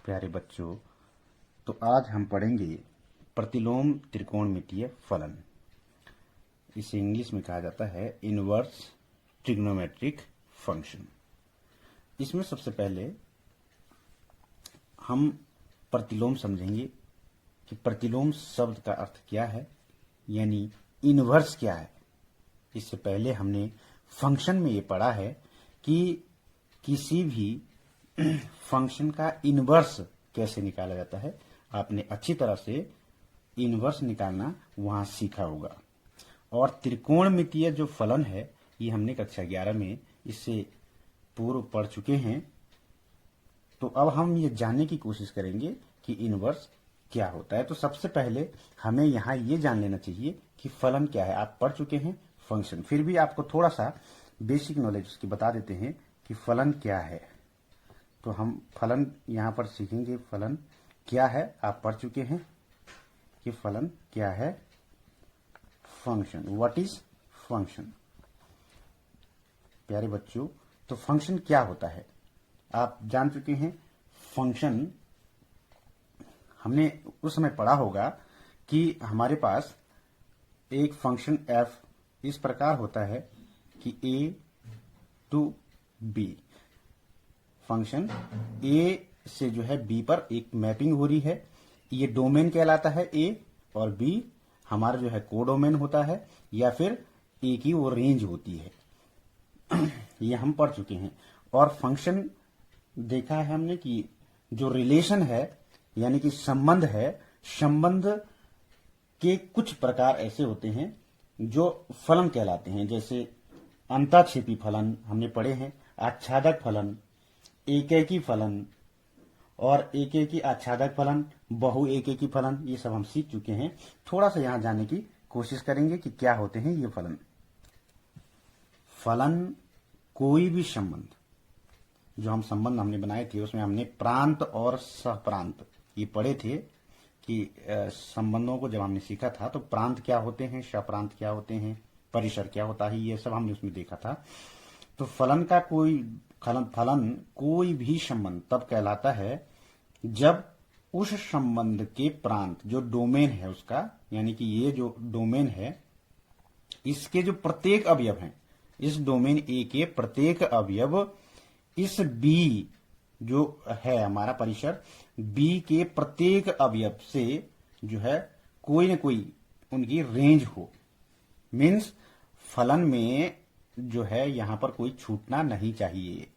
प्यारे बच्चों, तो आज हम पढ़ेंगे प्रतिलोम त्रिकोणमितीय फलन। इसे इंग्लिश में कहा जाता है इनवर्स ट्रिग्नोमेट्रिक फंक्शन। इसमें सबसे पहले हम प्रतिलोम समझेंगे कि प्रतिलोम शब्द का अर्थ क्या है, यानी इनवर्स क्या है। इससे पहले हमने फंक्शन में ये पढ़ा है कि किसी भी फंक्शन का इनवर्स कैसे निकाला जाता है। आपने अच्छी तरह से इनवर्स निकालना वहां सीखा होगा। और त्रिकोणमितीय जो फलन है ये हमने कक्षा 11 में इससे पूर्व पढ़ चुके हैं। तो अब हम ये जानने की कोशिश करेंगे कि इनवर्स क्या होता है। तो सबसे पहले हमें यहाँ ये जान लेना चाहिए कि फलन क्या है। आप पढ़ चुके हैं फंक्शन, फिर भी आपको थोड़ा सा बेसिक नॉलेज उसकी बता देते हैं कि फलन क्या है। तो हम फलन यहाँ पर सीखेंगे। फलन क्या है आप पढ़ चुके हैं कि फलन क्या है। Function, what is function. प्यारे बच्चों, तो फंक्शन क्या होता है आप जान चुके हैं। फंक्शन हमने उस समय पढ़ा होगा कि हमारे पास एक फंक्शन f इस प्रकार होता है कि a to b, function a से जो है b पर एक मैपिंग हो रही है। ये डोमेन कहलाता है a, और b हमारा जो है कोडोमेन होता है, या फिर a की वो रेंज होती है। ये हम पढ़ चुके हैं। और फंक्शन देखा है हमने कि जो रिलेशन है यानी कि संबंध है, संबंध के कुछ प्रकार ऐसे होते हैं जो फलन कहलाते हैं। जैसे अंताक्षेपी फलन हमने पढ़े हैं, आच्छादक फलन, एकैकी फलन और एकैकी आच्छादक फलन, बहु एकैकी फलन, ये सब हम सीख चुके हैं। थोड़ा सा यहां जानने की कोशिश करेंगे कि क्या होते हैं ये फलन। फलन कोई भी संबंध, जो हम संबंध हमने बनाए थे उसमें हमने प्रांत और सहप्रांत ये पढ़े थे कि संबंधों को जब हमने सीखा था तो प्रांत क्या होते हैं, सहप्रांत क्या होते हैं, परिसर क्या होता है, ये सब हमने उसमें देखा था। तो फलन कोई भी संबंध तब कहलाता है जब उस संबंध के प्रांत, जो डोमेन है उसका, यानी कि ये जो डोमेन है इसके जो प्रत्येक अवयव हैं, इस डोमेन ए के प्रत्येक अवयव इस बी जो है हमारा परिसर, बी के प्रत्येक अवयव से जो है कोई न कोई उनकी रेंज हो। मीन्स फलन में जो है यहां पर कोई छूटना नहीं चाहिए,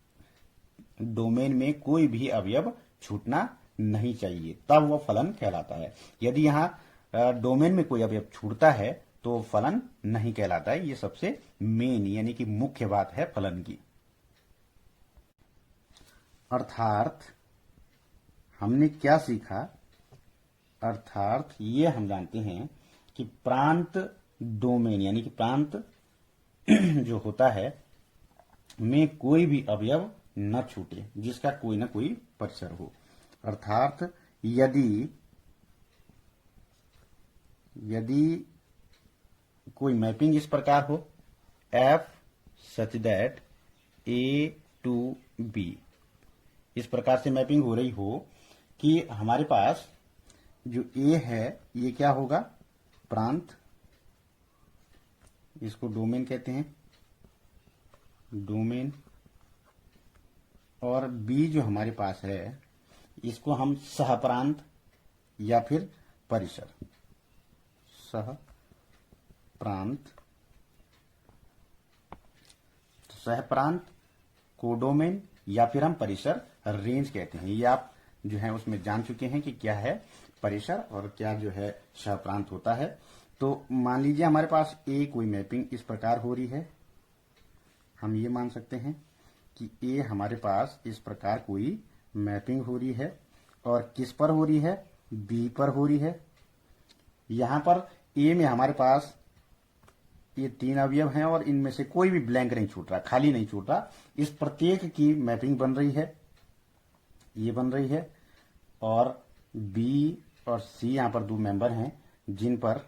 डोमेन में कोई भी अवयव छूटना नहीं चाहिए, तब वह फलन कहलाता है। यदि यहां डोमेन में कोई अवयव छूटता है तो फलन नहीं कहलाता है। ये सबसे मेन यानी कि मुख्य बात है फलन की। अर्थात हमने क्या सीखा, अर्थात ये हम जानते हैं कि प्रांत डोमेन यानी कि प्रांत जो होता है में कोई भी अवयव न छूटे, जिसका कोई ना कोई परिसर हो। अर्थात यदि कोई मैपिंग इस प्रकार हो f such that a to b, इस प्रकार से मैपिंग हो रही हो कि हमारे पास जो a है ये क्या होगा, प्रांत, इसको डोमेन कहते हैं, डोमेन, और b जो हमारे पास है इसको हम सहप्रांत या फिर परिसर, सहप्रांत, सहप्रांत, कोडोमेन या फिर हम परिसर, रेंज कहते हैं। ये आप जो है उसमें जान चुके हैं कि क्या है परिसर और क्या जो है सहप्रांत होता है। तो मान लीजिए हमारे पास ए कोई मैपिंग इस प्रकार हो रही है, हम ये मान सकते हैं कि ए हमारे पास इस प्रकार कोई मैपिंग हो रही है, और किस पर हो रही है, बी पर हो रही है। यहां पर ए में हमारे पास ये 3 अवयव हैं और इनमें से कोई भी ब्लैंक नहीं छूट रहा, खाली नहीं छूट रहा, इस प्रत्येक की मैपिंग बन रही है, ये बन रही है। और बी और सी यहां पर 2 मेंबर हैं जिन पर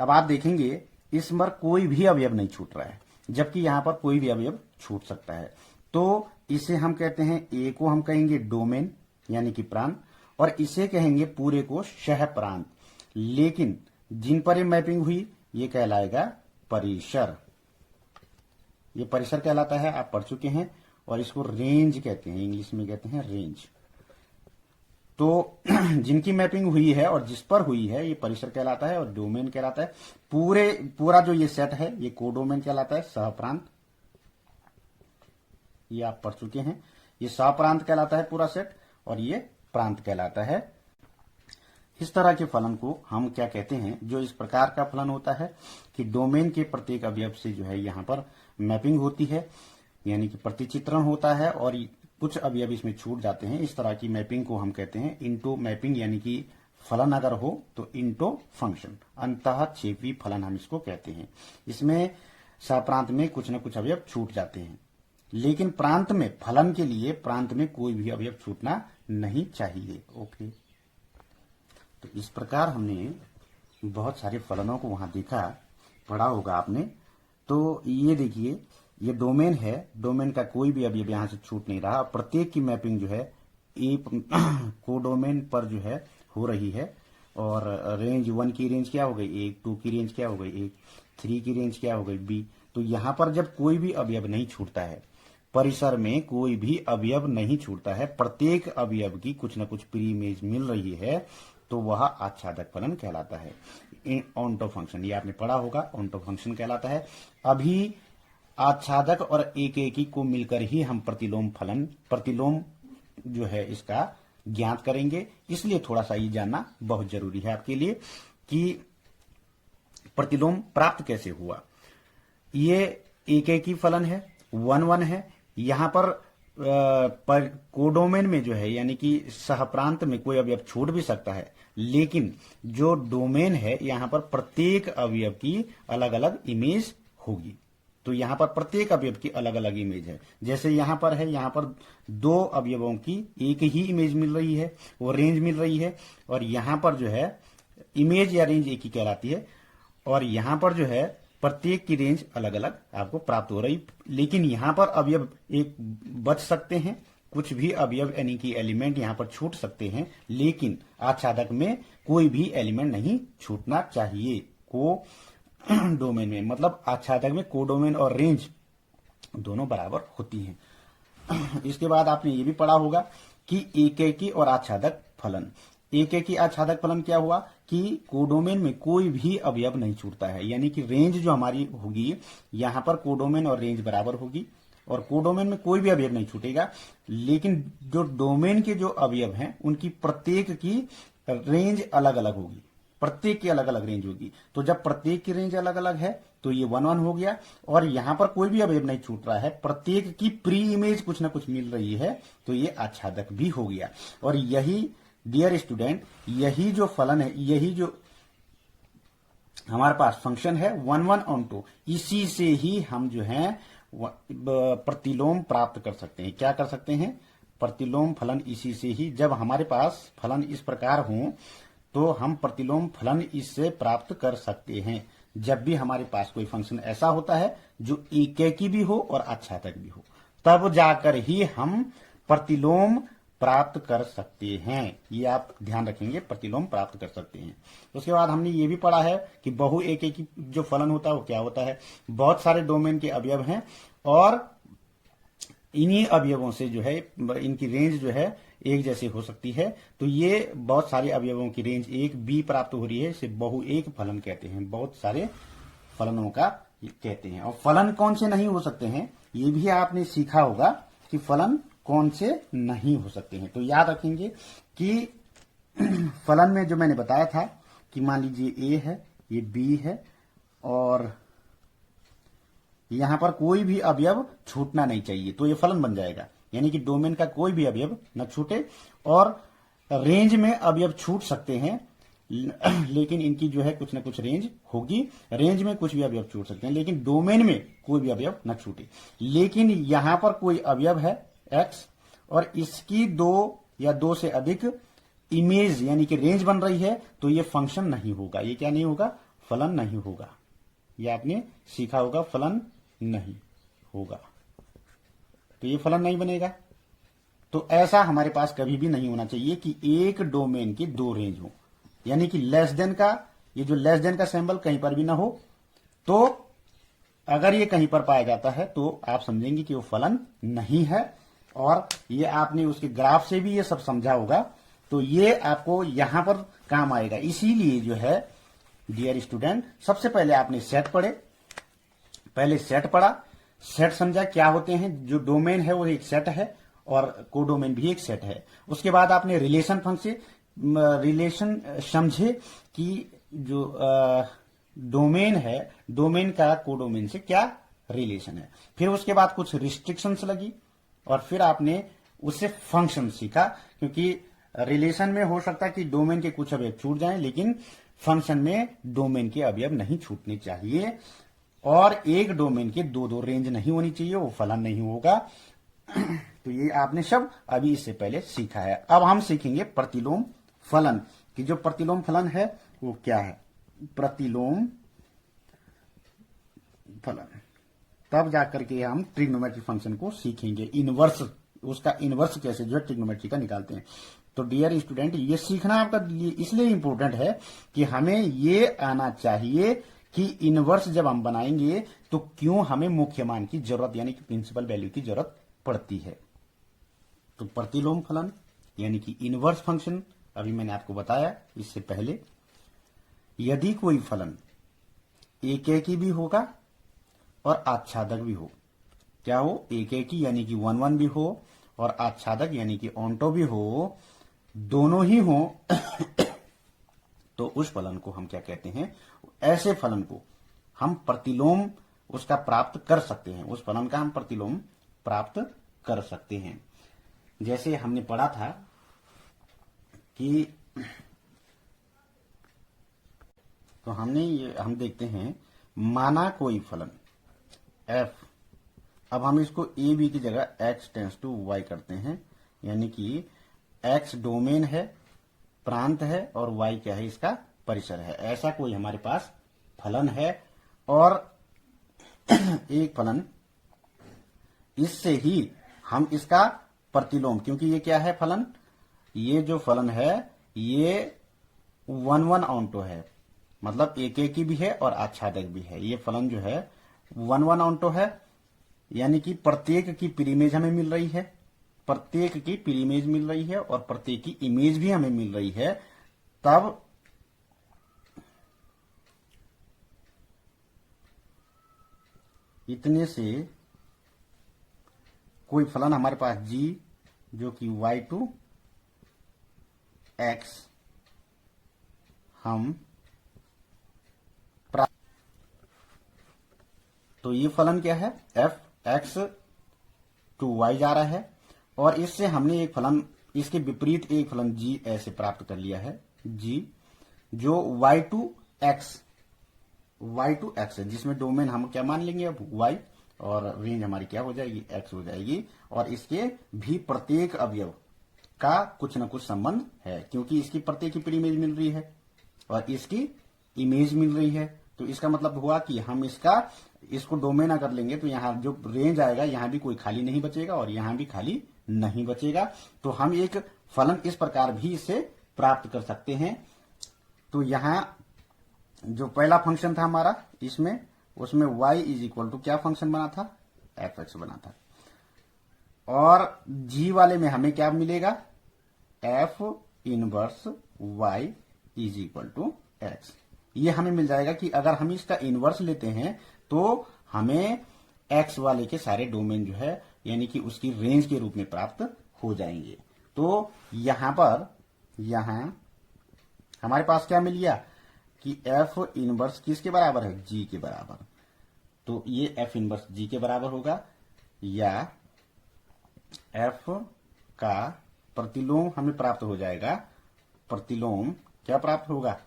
अब आप देखेंगे इस पर कोई भी अवयव नहीं छूट रहा है, जबकि यहां पर कोई भी अवयव छूट सकता है। तो इसे हम कहते हैं, ए को हम कहेंगे डोमेन यानी कि प्रांत, और इसे कहेंगे पूरे को शह प्रांत। लेकिन जिन पर ये मैपिंग हुई ये कहलाएगा परिसर। ये परिसर कहलाता है, आप पढ़ चुके हैं। और इसको रेंज कहते हैं, इंग्लिश में कहते हैं रेंज। तो जिनकी मैपिंग हुई है और जिस पर हुई है ये परिसर कहलाता है और डोमेन कहलाता है। पूरा जो ये सेट है ये कोडोमेन कहलाता है, सहप्रांत। ये आप पढ़ चुके हैं। ये सहप्रांत कहलाता है पूरा सेट, और ये प्रांत कहलाता है। इस तरह के फलन को हम क्या कहते हैं, जो इस प्रकार का फलन होता है कि डोमेन के प्रत्येक अवयव से जो है यहां पर मैपिंग होती है, यानी कि प्रतिचित्रण होता है, और कुछ अवयव इसमें छूट जाते हैं। इस तरह की मैपिंग को हम कहते हैं इंटो मैपिंग, यानी कि फलन अगर हो तो इंटो फंक्शन, अंतःक्षेपी फलन हम इसको कहते हैं। इसमें सहप्रांत में कुछ न कुछ अवयव छूट जाते हैं, लेकिन प्रांत में, फलन के लिए प्रांत में कोई भी अवयव छूटना नहीं चाहिए। ओके, तो इस प्रकार हमने बहुत सारे फलनों को वहां देखा, पढ़ा होगा आपने। तो ये देखिए, ये डोमेन है, डोमेन का कोई भी अवयव यहां से छूट नहीं रहा। प्रत्येक की मैपिंग जो है एक कोडोमेन पर जो है हो रही है। और रेंज 1 की रेंज क्या हो गई, 1, 2 की रेंज क्या हो गई, 1, 3 की रेंज क्या हो गई, बी। तो यहां पर जब कोई भी अवयव नहीं छूटता है, परिसर में कोई भी अवयव नहीं छूटता है, प्रत्येक अवयव की कुछ न कुछ प्री इमेज मिल रही है, तो वह आच्छादक फलन कहलाता है। ऑन्टो फंक्शन, ये आपने पढ़ा होगा, ऑन्टो फंक्शन कहलाता है। अभी आच्छादक और एकेकी को मिलकर ही हम प्रतिलोम जो है इसका ज्ञात करेंगे। इसलिए थोड़ा सा ये जानना बहुत जरूरी है आपके लिए कि प्रतिलोम प्राप्त कैसे हुआ। ये एकेकी फलन है, 1 है। यहां पर कोडोमेन में जो है, यानी कि सहप्रांत में कोई अवयव छूट भी सकता है, लेकिन जो डोमेन है यहां पर प्रत्येक अवयव की अलग अलग इमेज होगी। तो यहां पर प्रत्येक अवयव की अलग अलग इमेज है। जैसे यहां पर है, यहां पर 2 अवयवों की एक ही इमेज मिल रही है, वो रेंज मिल रही है। और यहां पर जो है इमेज या रेंज एक ही कहलाती है, और यहां पर जो है प्रत्येक की रेंज अलग अलग आपको प्राप्त हो रही। लेकिन यहां पर अवयव एक बच सकते हैं, कुछ भी अवयव यानी कि एलिमेंट यहां पर छूट सकते हैं, लेकिन आच्छादक में कोई भी एलिमेंट नहीं छूटना चाहिए। को डोमेन में, मतलब आच्छादक में कोडोमेन और रेंज दोनों बराबर होती हैं। इसके बाद आपने ये भी पढ़ा होगा कि एकेकी और आच्छादक फलन। एकेकी आच्छादक फलन क्या हुआ कि कोडोमेन में कोई भी अवयव नहीं छूटता है, यानी कि रेंज जो हमारी होगी यहां पर कोडोमेन और रेंज बराबर होगी, और कोडोमेन में कोई भी अवयव नहीं छूटेगा। लेकिन जो डोमेन के जो अवयव हैं उनकी प्रत्येक की रेंज अलग अलग होगी, प्रत्येक की अलग अलग रेंज होगी। तो जब प्रत्येक की रेंज अलग अलग है तो ये 1 हो गया, और यहां पर कोई भी अवयव नहीं छूट रहा है, प्रत्येक की प्री इमेज कुछ ना कुछ मिल रही है, तो ये आच्छादक भी हो गया। और यही डियर स्टूडेंट, यही जो फलन है, यही जो हमारे पास फंक्शन है 1 ऑन 2, इसी से ही हम जो है प्रतिलोम प्राप्त कर सकते हैं। क्या कर सकते हैं, प्रतिलोम फलन। इसी से ही, जब हमारे पास फलन इस प्रकार हो तो हम प्रतिलोम फलन इससे प्राप्त कर सकते हैं। जब भी हमारे पास कोई फंक्शन ऐसा होता है जो एकेकी भी हो और आच्छादक भी हो, तब जाकर ही हम प्रतिलोम प्राप्त कर सकते हैं। ये आप ध्यान रखेंगे, प्रतिलोम प्राप्त कर सकते हैं। उसके बाद हमने ये भी पढ़ा है कि बहु एकेकी जो फलन होता है वो क्या होता है। बहुत सारे डोमेन के अवयव हैं, और इन्हीं अवयवों से जो है इनकी रेंज जो है एक जैसी हो सकती है। तो ये बहुत सारे अवयवों की रेंज 1 बी प्राप्त हो रही है, इसे बहु एक फलन कहते हैं, बहुत सारे फलनों का कहते हैं। और फलन कौन से नहीं हो सकते हैं, ये भी आपने सीखा होगा कि फलन कौन से नहीं हो सकते हैं। तो याद रखेंगे कि फलन में जो मैंने बताया था कि मान लीजिए ए है, ये बी है, और यहां पर कोई भी अवयव छूटना नहीं चाहिए, तो ये फलन बन जाएगा। यानी कि डोमेन का कोई भी अवयव न छूटे, और रेंज में अवयव छूट सकते हैं, लेकिन इनकी जो है कुछ न कुछ रेंज होगी। रेंज में कुछ भी अवयव छूट सकते हैं, लेकिन डोमेन में कोई भी अवयव न छूटे। लेकिन यहां पर कोई अवयव है एक्स, और इसकी 2 या 2 से अधिक इमेज यानी कि रेंज बन रही है, तो ये फंक्शन नहीं होगा। ये क्या नहीं होगा, फलन नहीं होगा। ये आपने सीखा होगा, फलन नहीं होगा। तो ये फलन नहीं बनेगा। तो ऐसा हमारे पास कभी भी नहीं होना चाहिए कि एक डोमेन की दो रेंज हो, यानी कि लेस देन का, ये जो लेस देन का सिंबल कहीं पर भी ना हो। तो अगर ये कहीं पर पाया जाता है तो आप समझेंगे कि वो फलन नहीं है। और ये आपने उसके ग्राफ से भी ये सब समझा होगा, तो ये आपको यहां पर काम आएगा। इसीलिए जो है डियर स्टूडेंट, सबसे पहले आपने सेट पढ़े, पहले सेट पढ़ा, सेट समझा क्या होते हैं। जो डोमेन है वो एक सेट है और कोडोमेन भी एक सेट है। उसके बाद आपने रिलेशन फंक्शन रिलेशन समझे कि जो डोमेन है, डोमेन का कोडोमेन से क्या रिलेशन है। फिर उसके बाद कुछ रिस्ट्रिक्शंस लगी और फिर आपने उससे फंक्शन सीखा, क्योंकि रिलेशन में हो सकता है कि डोमेन के कुछ अवयव छूट जाएं, लेकिन फंक्शन में डोमेन के अवयव नहीं छूटने चाहिए। और एक डोमेन के दो दो रेंज नहीं होनी चाहिए, वो फलन नहीं होगा। तो ये आपने सब अभी इससे पहले सीखा है। अब हम सीखेंगे प्रतिलोम फलन, कि जो प्रतिलोम फलन है वो क्या है। प्रतिलोम फलन, तब जाकर के हम ट्रिग्नोमेट्री फंक्शन को सीखेंगे। इनवर्स, उसका इनवर्स कैसे जो है ट्रिग्नोमेट्री का निकालते हैं। तो डियर स्टूडेंट, ये सीखना आपका लिए इसलिए इंपॉर्टेंट है कि हमें ये आना चाहिए कि इनवर्स जब हम बनाएंगे तो क्यों हमें मुख्य मान की जरूरत, यानी कि प्रिंसिपल वैल्यू की जरूरत पड़ती है। तो प्रतिलोम फलन यानी कि इनवर्स फंक्शन, अभी मैंने आपको बताया इससे पहले, यदि कोई फलन एकेकी भी होगा और आच्छादक भी हो, क्या हो, एकेकी यानी कि 1 1 भी हो और आच्छादक यानी कि ऑन्टो भी हो, दोनों ही हो, तो उस फलन को हम क्या कहते हैं, ऐसे फलन को हम प्रतिलोम उसका प्राप्त कर सकते हैं, उस फलन का हम प्रतिलोम प्राप्त कर सकते हैं। जैसे हमने पढ़ा था कि, तो हम देखते हैं, माना कोई फलन f, अब हम इसको ए बी की जगह x टेंस टू y करते हैं, यानी कि x डोमेन है, प्रांत है, और y क्या है, इसका परिसर है। ऐसा कोई हमारे पास फलन है और एक फलन, इससे ही हम इसका प्रतिलोम, क्योंकि ये क्या है फलन, ये जो फलन है ये 1 1 ऑन्टो है, मतलब एकेकी भी है और आच्छादक भी है। ये फलन जो है 1 1 ऑन्टो है, यानी कि प्रत्येक की प्रीमेज हमें मिल रही है, प्रत्येक की प्रीमेज मिल रही है और प्रत्येक की इमेज भी हमें मिल रही है। तब इतने से कोई फलन हमारे पास g जो कि y टू x हम प्राप्त, तो ये फलन क्या है, f x टू y जा रहा है, और इससे हमने एक फलन, इसके विपरीत एक फलन g ऐसे प्राप्त कर लिया है, g जो y टू x है, जिसमें डोमेन हम क्या मान लेंगे अब y, और रेंज हमारी क्या हो जाएगी, x हो जाएगी। और इसके भी प्रत्येक अवयव का कुछ न कुछ संबंध है, क्योंकि इसकी प्रत्येक की प्रीइमेज मिल रही है और इसकी इमेज मिल रही है। तो इसका मतलब हुआ कि हम इसको डोमेन अगर लेंगे तो यहाँ जो रेंज आएगा, यहाँ भी कोई खाली नहीं बचेगा और यहाँ भी खाली नहीं बचेगा। तो हम एक फलन इस प्रकार भी इससे प्राप्त कर सकते हैं। तो यहाँ जो पहला फंक्शन था हमारा, इसमें उसमें y इज इक्वल टू क्या फंक्शन बना था, f(x) बना था, और g वाले में हमें क्या मिलेगा, f inverse y is equal to x। ये हमें मिल जाएगा कि अगर हम इसका इनवर्स लेते हैं तो हमें x वाले के सारे डोमेन जो है, यानी कि उसकी रेंज के रूप में प्राप्त हो जाएंगे। तो यहां हमारे पास क्या मिल गया कि f इनवर्स किसके बराबर है, g के बराबर। तो ये f इनवर्स g के बराबर होगा, या f का प्रतिलोम हमें प्राप्त हो जाएगा, प्रतिलोम क्या प्राप्त होगा,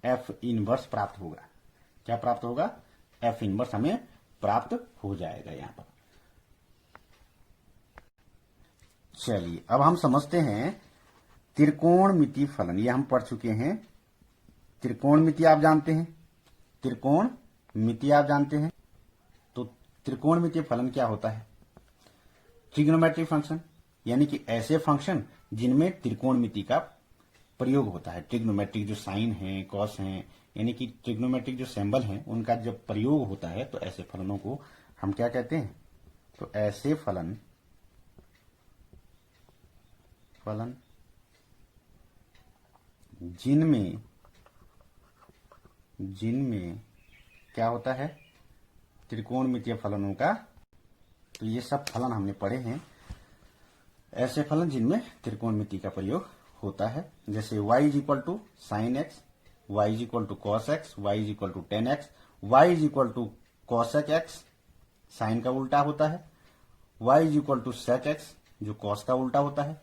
f इनवर्स प्राप्त होगा। क्या प्राप्त होगा, f इनवर्स हमें प्राप्त हो जाएगा यहां पर। चलिए अब हम समझते हैं त्रिकोणमिति फलन। ये हम पढ़ चुके हैं। त्रिकोणमिति आप जानते हैं, त्रिकोणमिति आप जानते हैं। तो त्रिकोणमिति फलन क्या होता है, ट्रिग्नोमेट्रिक फंक्शन यानी कि ऐसे फंक्शन जिनमें त्रिकोणमिति का प्रयोग होता है। ट्रिग्नोमेट्रिक जो साइन है, कॉस है, यानी कि ट्रिग्नोमेट्रिक जो सिंबल हैं उनका जब प्रयोग होता है तो ऐसे फलनों को हम क्या कहते हैं? तो ऐसे फलन जिनमें क्या होता है? त्रिकोणमितीय फलनों का। तो ये सब फलन हमने पढ़े हैं, ऐसे फलन जिनमें त्रिकोणमिति का प्रयोग होता है। जैसे y is equal to sine x, y is equal to cos x, y is equal to tan x, y is equal to cosec x, sine का उल्टा होता है, y is equal to sec x जो cos का उल्टा होता है,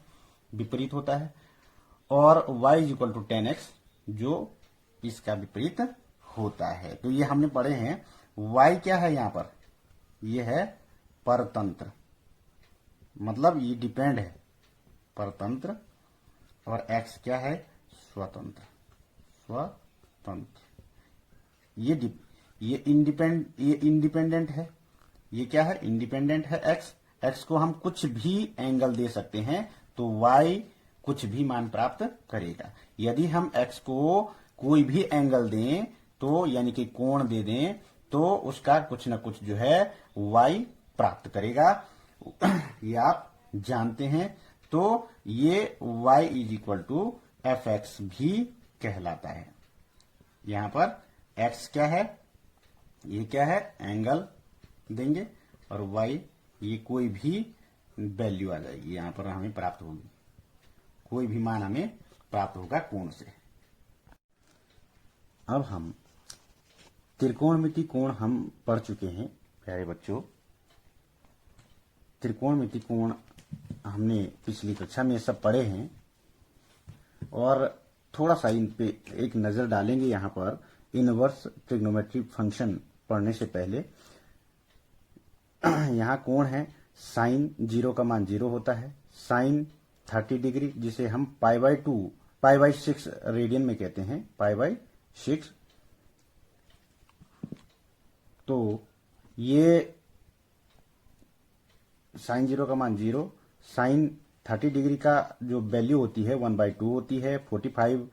विपरीत होता है, और y is equal to tan x जो इसका विपरीत होता है। तो ये हमने पढ़े हैं। y क्या है यहां पर? ये है परतंत्र, मतलब ये डिपेंड है, परतंत्र। और x क्या है? स्वतंत्र। ये इंडिपेंडेंट है। ये क्या है? इंडिपेंडेंट है x को हम कुछ भी एंगल दे सकते हैं तो y कुछ भी मान प्राप्त करेगा। यदि हम x को कोई भी एंगल दें तो यानी कि कोण दे दें तो उसका कुछ न कुछ जो है y प्राप्त करेगा। ये आप जानते हैं। तो ये y is equal to f x भी कहलाता है। यहां पर x क्या है? ये क्या है? एंगल देंगे और y ये कोई भी वैल्यू आ जाएगी, यहां पर हमें प्राप्त होगी, कोई भी मान हमें प्राप्त होगा कोण से। अब हम त्रिकोणमिति कोण हम पढ़ चुके हैं प्यारे बच्चों। त्रिकोणमिति कोण हमने पिछली कक्षा में सब पढ़े हैं और थोड़ा सा इन पे एक नजर डालेंगे। यहां पर इनवर्स ट्रिग्नोमेट्रिक फंक्शन पढ़ने से पहले यहां कोण है साइन 0 का मान 0 होता है, साइन 30 डिग्री जिसे हम पाई/6 रेडियन में कहते हैं, पाई/6। तो ये साइन 0 का मान 0, साइन 30 डिग्री का जो वैल्यू होती है 1/2 होती है, 45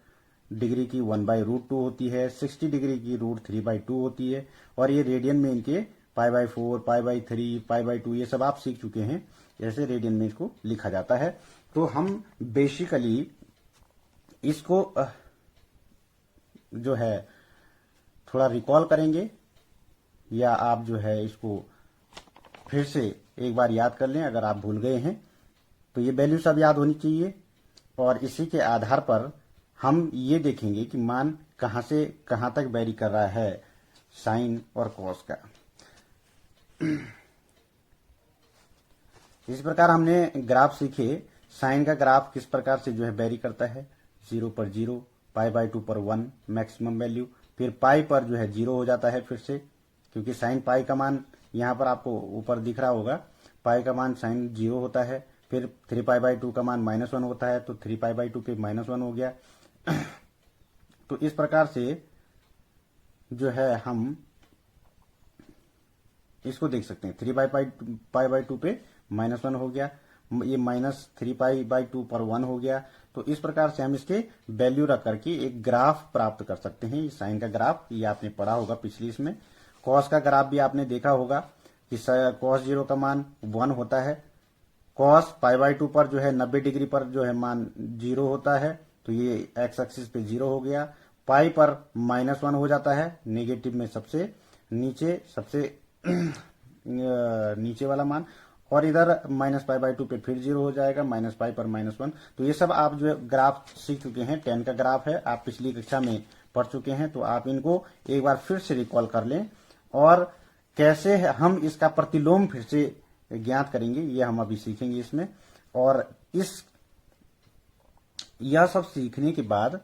डिग्री की 1/√2 होती है, 60 डिग्री की √3/2 होती है, और ये रेडियन में इनके पाई/4, पाई/3, पाई/2 ये सब आप सीख चुके हैं, जैसे रेडियन में इसको लिखा जाता है। तो हम बेसिकली इसको जो है थोड़ा रिकॉल करेंगे, या आप जो है इसको फिर से एक बार याद कर लें अगर आप भूल गए हैं। तो ये वैल्यू सब याद होनी चाहिए और इसी के आधार पर हम ये देखेंगे कि मान कहां से कहां तक वेरी कर रहा है साइन और कॉस का। इस प्रकार हमने ग्राफ सीखे। साइन का ग्राफ किस प्रकार से जो है वेरी करता है, 0 पर 0, पाई/2 पर 1 मैक्सिमम वैल्यू, फिर पाई पर जो है 0 हो जाता है फिर से, क्योंकि साइन पाई का मान यहां पर आपको ऊपर दिख रहा होगा, पाई का मान साइन 0 होता है, फिर 3π/2 का मान -1 होता है, तो 3π/2 पे -1 हो गया। तो इस प्रकार से जो है हम इसको देख सकते हैं, 3π/2 पे -1 हो गया, ये -3π/2 पर 1 हो गया। तो इस प्रकार से हम इसके वैल्यू रख करके एक ग्राफ प्राप्त कर सकते हैं। साइन का ग्राफ ये आपने पढ़ा होगा पिछली इसमें। कॉस का ग्राफ भी आपने देखा होगा कि कॉस 0 का मान 1 होता है, कॉस π/2 पर जो है 90 डिग्री पर जो है मान 0 होता है, तो ये एक्स एक्सिस पे 0 हो गया। पाई पर -1 हो जाता है, नेगेटिव में सबसे नीचे वाला मान, और इधर -π/2 पे फिर 0 हो जाएगा, -π पर -1। तो ये सब आप जो ग्राफ सीख चुके हैं, 10 का ग्राफ है, आप पिछली कक्षा में पढ़ चुके हैं। तो आप इनको एक बार फिर से रिकॉल कर लें और कैसे हम इसका प्रतिलोम फिर से ज्ञात करेंगे ये हम अभी सीखेंगे इसमें। और यह सब सीखने के बाद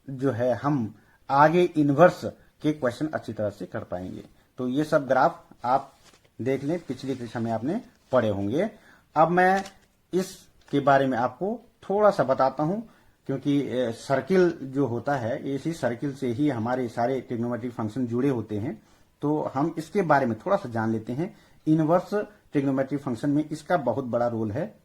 जो है हम आगे इनवर्स के क्वेश्चन अच्छी तरह से कर पाएंगे। तो ये सब ग्राफ आप देख लें, पिछली कक्षा में आपने पढ़े होंगे। अब मैं इसके बारे में आपको थोड़ा सा बताता हूं, क्योंकि सर्किल जो होता है इसी सर्किल से ही हमारे सारे ट्रिग्नोमेट्रिक फंक्शन जुड़े होते हैं। तो हम इसके बारे में थोड़ा सा जान लेते हैं। इनवर्स ट्रिग्नोमेट्री फंक्शन में इसका बहुत बड़ा रोल है।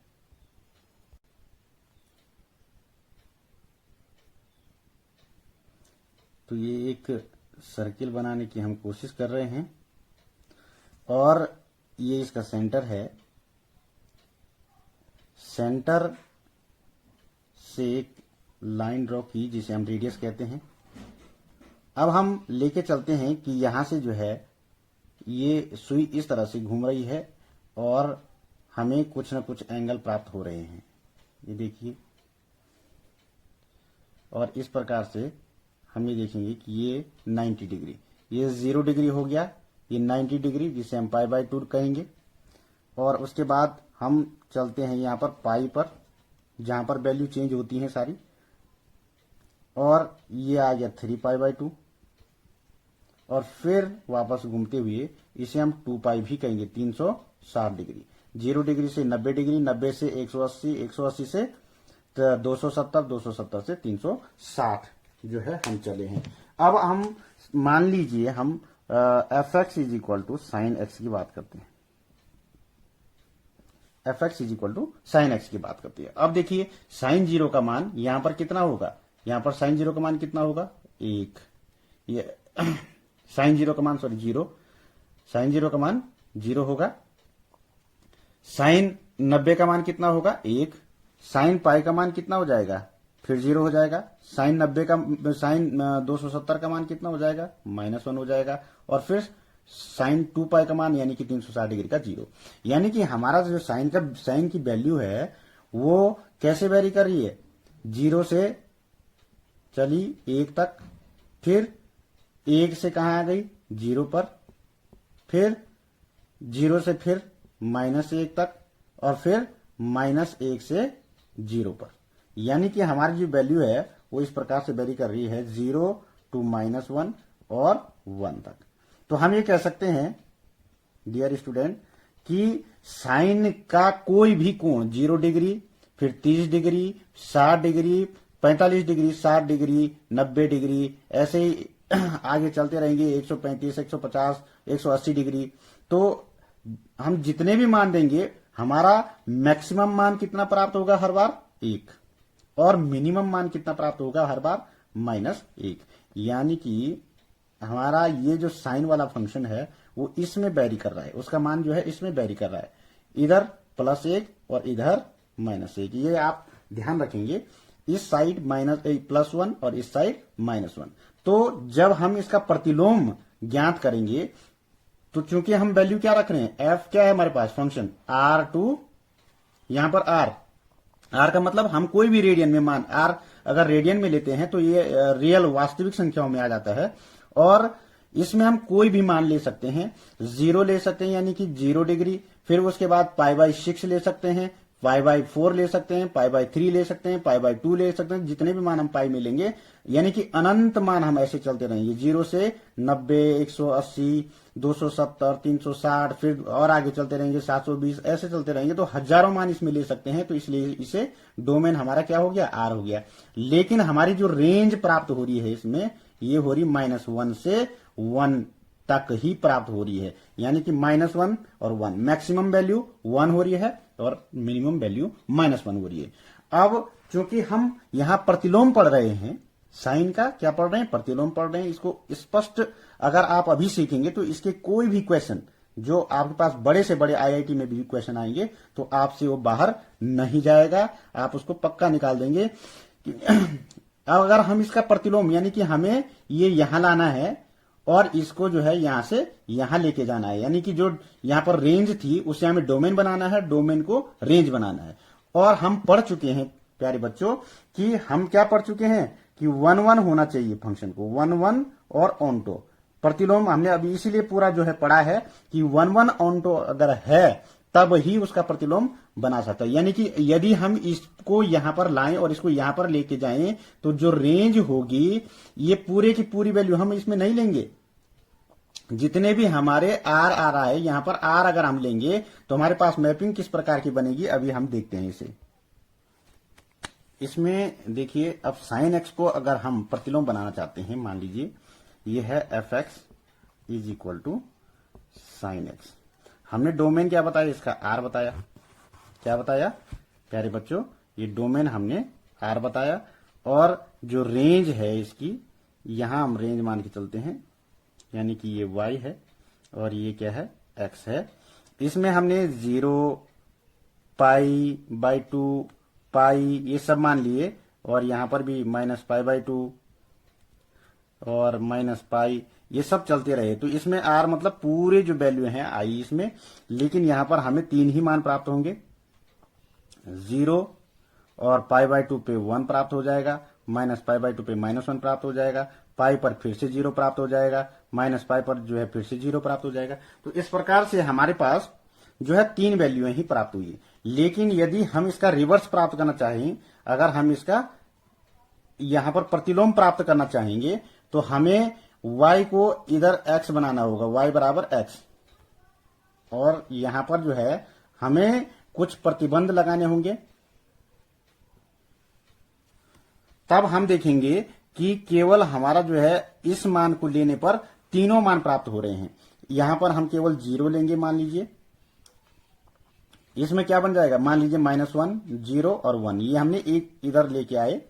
तो ये एक सर्किल बनाने की हम कोशिश कर रहे हैं और ये इसका सेंटर है। सेंटर से एक लाइन ड्रॉ की जिसे हम रेडियस कहते हैं। अब हम लेके चलते हैं कि यहां से जो है ये सुई इस तरह से घूम रही है और हमें कुछ ना कुछ एंगल प्राप्त हो रहे हैं, ये देखिए। और इस प्रकार से हम ये देखेंगे कि ये 90 डिग्री, ये 0 डिग्री हो गया, ये 90 डिग्री जिसे हम पाई बाय 2 कहेंगे। और उसके बाद हम चलते हैं यहाँ पर पाई पर, जहां पर वैल्यू चेंज होती है सारी, और ये आ गया 3 पाई बाय 2। और फिर वापस घूमते हुए इसे हम 2 पाई भी कहेंगे, 360 डिग्री। 0 डिग्री से 90 डिग्री, 90 से 180, 180 से 270, 270 से 360 जो है हम चले हैं। अब हम मान लीजिए हम f x is equal to sine x की बात करते हैं। F x is equal to sine x की बात करते हैं। अब देखिए साइन 0 का मान यहां पर कितना होगा, यहां पर साइन 0 का मान कितना होगा, 1। ये साइन 0 का मान 0, साइन 0 का मान 0 होगा। साइन 90 का मान कितना होगा, 1। साइन पाई का मान कितना हो जाएगा, फिर 0 हो जाएगा। साइन 270 का मान कितना हो जाएगा, -1 हो जाएगा। और फिर साइन 2 पाई का मान यानी कि 360 डिग्री का 0। यानी कि हमारा जो साइन की वैल्यू है वो कैसे वेरी कर रही है, 0 से चली 1 तक, फिर 1 से कहां आ गई, 0 पर, फिर 0 से फिर -1 तक, और फिर -1 से 0 पर। यानी कि हमारी जो वैल्यू है वो इस प्रकार से वेरी कर रही है 0 to -1 और 1 तक। तो हम ये कह सकते हैं डियर स्टूडेंट कि साइन का कोई भी कोण 0 डिग्री, फिर 30 degree, 60 degree, 45 degree, 60 degree, 90 degree, ऐसे ही आगे चलते रहेंगे 135, 150, 180 डिग्री। तो हम जितने भी मान देंगे हमारा मैक्सिमम मान कितना प्राप्त होगा हर बार, 1, और मिनिमम मान कितना प्राप्त होगा हर बार, -1। यानी कि हमारा ये जो साइन वाला फंक्शन है वो इसमें वेरी कर रहा है, उसका मान जो है इसमें वेरी कर रहा है, इधर +1 और इधर -1। ये आप ध्यान रखेंगे, इस साइड +1 और इस साइड -1। तो जब हम इसका प्रतिलोम ज्ञात करेंगे तो चूंकि हम वैल्यू क्या रख रहे हैं, एफ क्या है हमारे पास फंक्शन R2, यहां पर R का मतलब हम कोई भी रेडियन में मान, R अगर रेडियन में लेते हैं तो ये रियल वास्तविक संख्याओं में आ जाता है। और इसमें हम कोई भी मान ले सकते हैं, 0 ले सकते हैं यानी कि 0 डिग्री, फिर उसके बाद π/6 ले सकते हैं, π/4 ले सकते हैं, π/3 ले सकते हैं, π/2 ले सकते हैं, जितने भी मान हम पाई में लेंगे, यानी कि अनंत मान हम ऐसे चलते रहेंगे, 0 से 90, 180, 270, 360, फिर और आगे चलते रहेंगे 720, ऐसे चलते रहेंगे। तो हजारों मान इसमें ले सकते हैं। तो इसलिए इसे डोमेन हमारा क्या हो गया, R हो गया। लेकिन हमारी जो रेंज प्राप्त हो रही है इसमें, ये हो रही -1 से 1 तक ही प्राप्त हो रही है, यानी कि -1 और 1, मैक्सिमम वैल्यू 1 हो रही है और मिनिमम वैल्यू -1 हो रही है। अब चूंकि हम यहां प्रतिलोम पढ़ रहे हैं, साइन का क्या पढ़ रहे हैं, प्रतिलोम पढ़ रहे हैं, इसको स्पष्ट अगर आप अभी सीखेंगे तो इसके कोई भी क्वेश्चन जो आपके पास बड़े से बड़े आईआईटी में भी क्वेश्चन आएंगे तो आपसे वो बाहर नहीं जाएगा, आप उसको पक्का निकाल देंगे। अब अगर हम इसका प्रतिलोम यानी कि हमें ये यहां लाना है और इसको जो है यहां से यहां लेके जाना है, यानी कि जो यहां पर रेंज थी उससे हमें डोमेन बनाना है, डोमेन को रेंज बनाना है। और हम पढ़ चुके हैं प्यारे बच्चों कि हम क्या पढ़ चुके हैं कि 1-1 होना चाहिए फंक्शन को, 1-1 और ऑनटो प्रतिलोम हमने अभी इसीलिए पूरा जो है पढ़ा है कि 1-1 ऑनटो अगर है तब ही उसका प्रतिलोम बना सकता है। यानी कि यदि हम इसको यहां पर लाएं और इसको यहां पर लेके जाएं तो जो रेंज होगी ये पूरे की पूरी वैल्यू हम इसमें नहीं लेंगे, जितने भी हमारे आर आ रहा है यहां पर आर अगर हम लेंगे तो हमारे पास मैपिंग किस प्रकार की बनेगी अभी हम देखते हैं इसे। इसमें देखिए अब साइन एक्स को अगर हम प्रतिलोम बनाना चाहते हैं, मान लीजिए ये है f x is equal to sine x. हमने डोमेन क्या बताया, इसका आर बताया। क्या बताया प्यारे बच्चों, ये डोमेन हमने आर बताया। और जो रेंज है इसकी, यहां हम रेंज मान के चलते हैं, यानी कि ये y है और ये क्या है, x है। इसमें हमने 0, π/2, पाई ये सब मान लिए, और यहां पर भी -π/2 और -π, ये सब चलते रहे। तो इसमें r मतलब पूरे जो वैल्यू हैं i इसमें, लेकिन यहां पर हमें 3 ही मान प्राप्त होंगे। 0 और π/2 पे 1 प्राप्त हो जाएगा, -π/2 पे -1 प्राप्त हो जाएगा, पाई पर फिर से 0 प्राप्त हो जाएगा, -π पर जो है फिर से 0 प्राप्त हो जाएगा। तो इस प्रकार से हमारे पास जो है 3 वैल्यू ही प्राप्त हुई है। लेकिन यदि हम इसका रिवर्स प्राप्त करना चाहें, अगर हम इसका यहां पर प्रतिलोम प्राप्त करना चाहेंगे, तो हमें y को इधर x बनाना होगा, y बराबर x, और यहां पर जो है हमें कुछ प्रतिबंध लगाने होंगे। तब हम देखेंगे कि केवल हमारा जो है इस मान को लेने पर तीनों मान प्राप्त हो रहे हैं। यहां पर हम केवल 0 लेंगे, मान लीजिए इसमें क्या बन जाएगा, मान लीजिए -1, 0 और 1, ये हमने एक इधर लेके आए,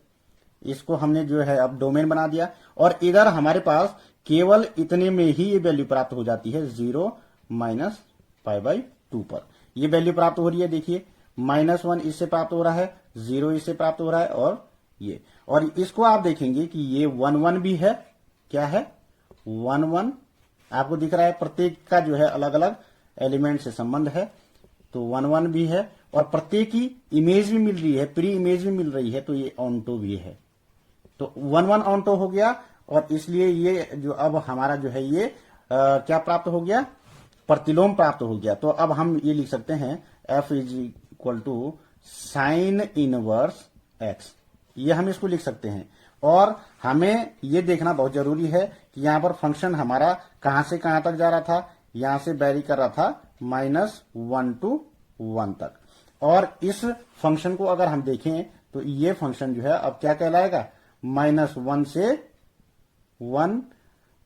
इसको हमने जो है अब डोमेन बना दिया। और इधर हमारे पास केवल इतने में ही ये वैल्यू प्राप्त हो जाती है, 0 -π/2 पर ये वैल्यू प्राप्त हो रही है। देखिए -1 इससे प्राप्त हो रहा है, 0 इससे प्राप्त हो रहा है, और इसको आप देखेंगे कि ये 1 1 भी है। क्या है, 1 1 आपको दिख रहा है, प्रत्येक का जो है अलग अलग एलिमेंट से संबंध है, तो 1 1 भी है, और प्रत्येक की इमेज भी मिल रही है, प्री इमेज भी मिल रही है, तो ये ऑन्टो भी है। तो 1 1 ऑन्टो हो गया, और इसलिए ये जो अब हमारा जो है ये क्या प्राप्त हो गया, प्रतिलोम प्राप्त हो गया। तो अब हम ये लिख सकते हैं f = sin इनवर्स x, ये हम इसको लिख सकते हैं। और हमें ये देखना बहुत जरूरी है कि यहां पर फंक्शन हमारा कहां से कहां तक जा रहा था, यहां से वैरी कर रहा था -1 to 1 तक। और इस फंक्शन को अगर हम देखें तो ये फंक्शन जो है अब क्या कहलाएगा, -1 से 1,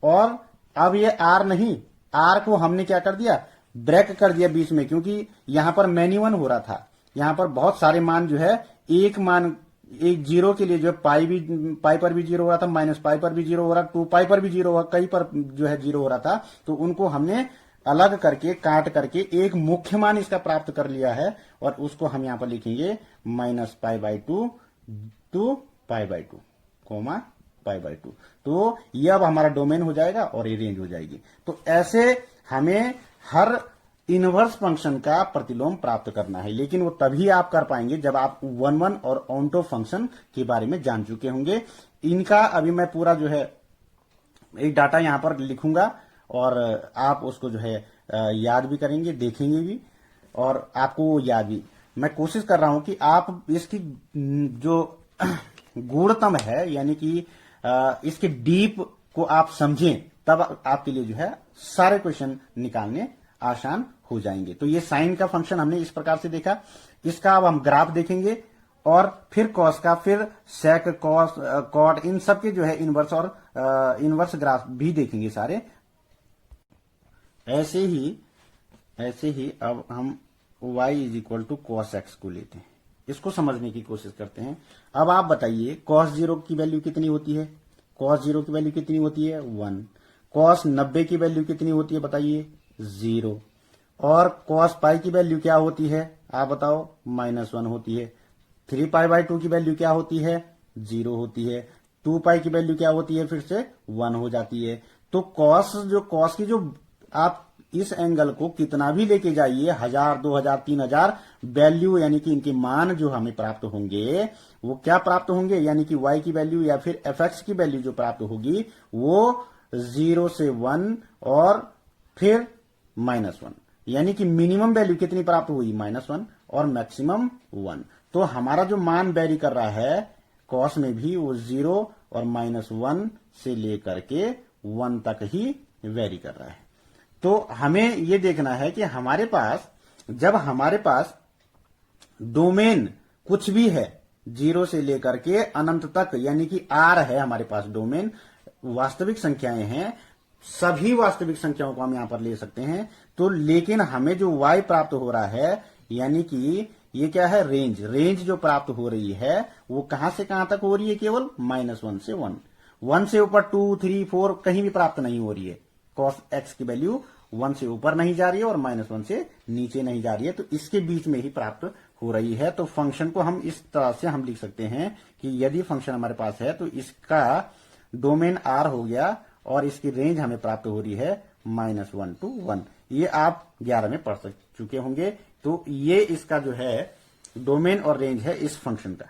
और अब ये r नहीं, r को हमने क्या कर दिया, ब्रेक कर दिया बीच में, क्योंकि यहां पर मैन्युअल हो रहा था। यहां पर बहुत सारे मान जो है, एक मान एक 0 के लिए जो है पाई पर भी 0 हो रहा था, -π पर भी 0 हो रहा, 2π पर भी 0 हो रहा, कई पर जो है 0 हो रहा था। तो उनको हमने अलग करके काट करके एक मुख्य मान इसका प्राप्त कर लिया है, और उसको हम यहां पर लिखेंगे -π/2 to π/2, π/2। तो ये अब हमारा डोमेन हो जाएगा और ये रेंज हो जाएगी। तो ऐसे हमें हर इनवर्स फंक्शन का प्रतिलोम प्राप्त करना है, लेकिन वो तभी आप कर पाएंगे जब आप 1 1 और ऑन्टो फंक्शन के बारे में जान चुके होंगे। इनका अभी मैं पूरा जो है एक डाटा यहां पर लिखूंगा, और आप उसको जो है याद भी करेंगे, देखेंगे भी, और आपको वो याद भी। मैं कोशिश कर रहा हूं कि आप इसकी जो गूढ़तम है, यानी कि इसके डीप को आप समझें, तब आपके लिए जो है सारे क्वेश्चन निकालने आसान हो जाएंगे। तो ये साइन का फंक्शन हमने इस प्रकार से देखा। इसका अब हम ग्राफ देखेंगे, और फिर कॉस का, फिर सेक, कॉस, कॉट, इन सब के जो है इनवर्स और इनवर्स ग्राफ भी देखेंगे सारे। ऐसे ही अब हम y = cos x को लेते हैं, इसको समझने की कोशिश करते हैं। अब आप बताइए cos 0 की वैल्यू कितनी होती है, cos 0 की वैल्यू कितनी होती है, 1। cos 90 की वैल्यू कितनी होती है बताइए, 0। और cos π की वैल्यू क्या होती है, आप बताओ, -1 होती है। 3π/2 की वैल्यू क्या होती है, 0 होती है। 2π की वैल्यू क्या होती है, फिर से 1 हो जाती है। तो cos की जो आप इस एंगल को कितना भी लेके जाइए, 1000, 2000, 3000 वैल्यू, यानी कि इनके मान जो हमें प्राप्त होंगे वो क्या प्राप्त होंगे, यानी कि y की वैल्यू या फिर fx की वैल्यू जो प्राप्त होगी वो 0 से 1 और फिर -1, यानी कि मिनिमम वैल्यू कितनी प्राप्त हुई, -1, और मैक्सिमम 1। तो हमारा जो मान वेरी कर रहा है कॉस में भी, वो 0 और -1 से लेकर के 1 तक ही वेरी कर रहा है। तो हमें ये देखना है कि हमारे पास, जब हमारे पास डोमेन कुछ भी है 0 से लेकर के अनंत तक, यानी कि r है हमारे पास डोमेन, वास्तविक संख्याएं हैं, सभी वास्तविक संख्याओं को हम यहां पर ले सकते हैं। तो लेकिन हमें जो y प्राप्त हो रहा है, यानी कि ये क्या है, रेंज। रेंज जो प्राप्त हो रही है वो कहां से कहां तक हो रही है, केवल -1 से 1। 1 से ऊपर 2, 3, 4 कहीं भी प्राप्त नहीं हो रही है। cos x की वैल्यू 1 से ऊपर नहीं जा रही है और -1 से नीचे नहीं जा रही है, तो इसके बीच में ही प्राप्त हो रही है। तो फंक्शन को हम इस तरह से हम लिख सकते हैं कि यदि फंक्शन हमारे पास है तो इसका डोमेन R हो गया और इसकी रेंज हमें प्राप्त हो रही है -1 to 1। ये आप 11 में पढ़ चुके होंगे। तो ये इसका जो है डोमेन और रेंज है इस फंक्शन का।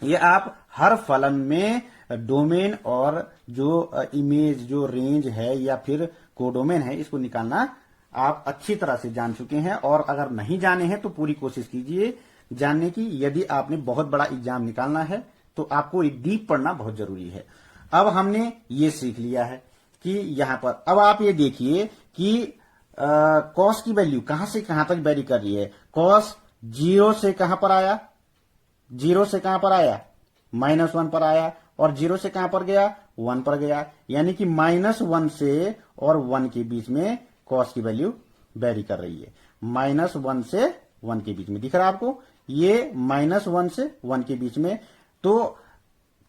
ये आप हर फलन में डोमेन और जो इमेज, जो रेंज है या फिर कोडोमेन है, इसको निकालना आप अच्छी तरह से जान चुके हैं। और अगर नहीं जाने हैं तो पूरी कोशिश कीजिए जानने की। यदि आपने बहुत बड़ा एग्जाम निकालना है तो आपको डीप पढ़ना बहुत जरूरी है। अब हमने ये सीख लिया है कि यहां पर अब आप ये देखिए कि कॉस की वैल्यू कहां से कहां तक वेरी कर रही है। कॉस 0 से कहां पर आया, 0 से कहां पर आया, -1 पर आया, और 0 से कहां पर गया, 1 पर गया। यानी कि -1 से और 1 के बीच में कॉस की वैल्यू वेरी कर रही है। -1 से 1 के बीच में दिख रहा है आपको, ये -1 से 1 के बीच में। तो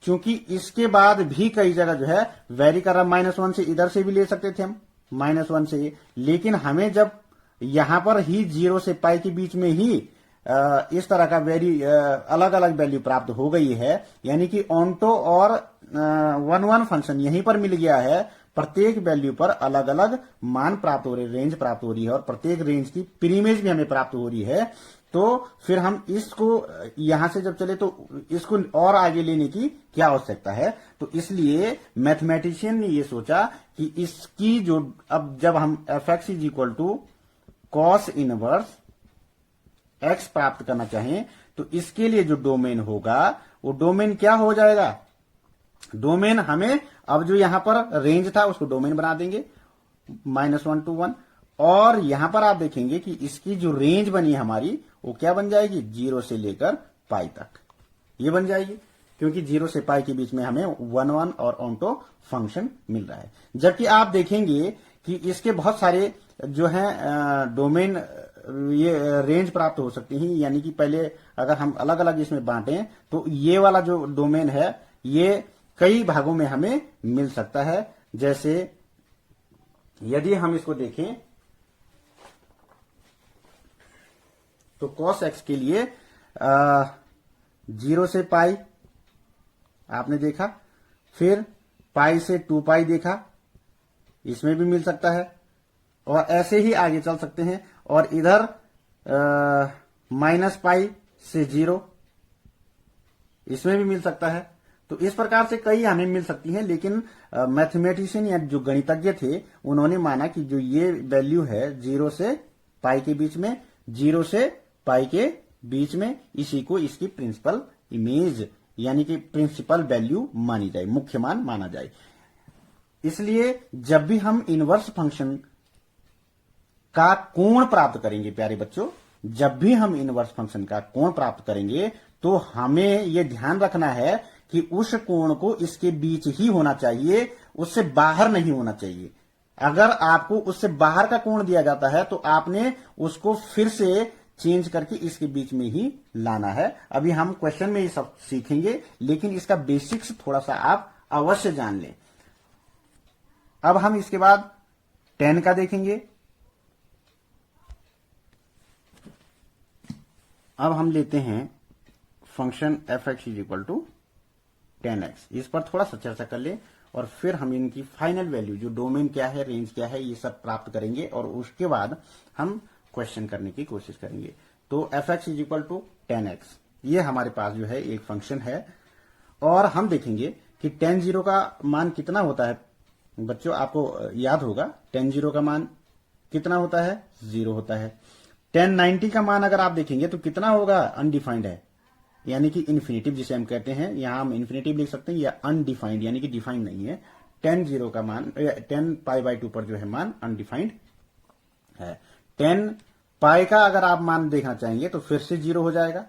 क्योंकि इसके बाद भी कई जगह जो है वेरी कर रहा, -1 से इधर से भी ले सकते थे हम, -1 से, लेकिन हमें जब यहां पर ही 0 से पाई के बीच में ही इस तरह का अलग अलग वैल्यू प्राप्त हो गई है, यानी कि ऑन्टो और 1 फंक्शन यहीं पर मिल गया है। प्रत्येक वैल्यू पर अलग अलग मान प्राप्त हो रहे, रेंज प्राप्त हो रही है और प्रत्येक रेंज की प्रीमेज भी हमें प्राप्त हो रही है। तो फिर हम इसको यहां से जब चले तो इसको और आगे लेने की क्या आवश्यकता है। तो इसलिए मैथमेटिशियन ने यह सोचा कि इसकी जो अब जब हम f(x = cos इनवर्स x प्राप्त करना चाहें तो इसके लिए जो डोमेन होगा वो डोमेन क्या हो जाएगा। डोमेन हमें अब जो यहां पर रेंज था उसको डोमेन बना देंगे -1 to 1, और यहां पर आप देखेंगे कि इसकी जो रेंज बनी हमारी वो क्या बन जाएगी, 0 से लेकर पाई तक ये बन जाएगी, क्योंकि 0 से पाई के बीच में हमें 1 और ऑन्टो फंक्शन मिल रहा है। जबकि आप देखेंगे कि इसके बहुत सारे जो है डोमेन, ये रेंज प्राप्त हो सकती हैं। यानी कि पहले अगर हम अलग अलग इसमें बांटें तो ये वाला जो डोमेन है ये कई भागों में हमें मिल सकता है। जैसे यदि हम इसको देखें तो cos x के लिए 0 से पाई आपने देखा, फिर पाई से 2 पाई देखा, इसमें भी मिल सकता है, और ऐसे ही आगे चल सकते हैं। और इधर -पाई से 0, इसमें भी मिल सकता है। तो इस प्रकार से कई हमें मिल सकती हैं, लेकिन मैथमेटिशियन या जो गणितज्ञ थे उन्होंने माना कि जो ये वैल्यू है 0 से पाई के बीच में, 0 से पाई के बीच में, इसी को इसकी प्रिंसिपल इमेज यानी कि प्रिंसिपल वैल्यू मानी जाए, मुख्य मान माना जाए। इसलिए जब भी हम इनवर्स फंक्शन का कोण प्राप्त करेंगे, प्यारे बच्चों, जब भी हम इनवर्स फंक्शन का कोण प्राप्त करेंगे तो हमें यह ध्यान रखना है कि उस कोण को इसके बीच ही होना चाहिए, उससे बाहर नहीं होना चाहिए। अगर आपको उससे बाहर का कोण दिया जाता है तो आपने उसको फिर से चेंज करके इसके बीच में ही लाना है। अभी हम क्वेश्चन में ये सब सीखेंगे, लेकिन इसका बेसिक्स थोड़ा सा आप अवश्य जान लें। अब हम इसके बाद tan का देखेंगे। अब हम लेते हैं फंक्शन f(x = tan x), इस पर थोड़ा सा चर्चा कर ले और फिर हम इनकी फाइनल वैल्यू, जो डोमेन क्या है, रेंज क्या है, ये सब प्राप्त करेंगे और उसके बाद हम क्वेश्चन करने की कोशिश करेंगे। तो f(x = tan x), ये हमारे पास जो है एक फंक्शन है, और हम देखेंगे कि tan 0 का मान कितना होता है। बच्चों आपको याद होगा tan 0 का मान कितना होता है, 0 होता है। tan 90 का मान अगर आप देखेंगे तो कितना होगा, अनडिफाइंड है, यानी कि इन्फिनेटिव जिसे हम कहते हैं, यहां हम इन्फिनेटिव लिख सकते हैं, या अनडिफाइंड यानी कि डिफाइंड नहीं है। tan 0 का मान, tan π/2 पर जो है मान अनडिफाइंड है। tan पाई का अगर आप मान देखना चाहेंगे तो फिर से 0 हो जाएगा।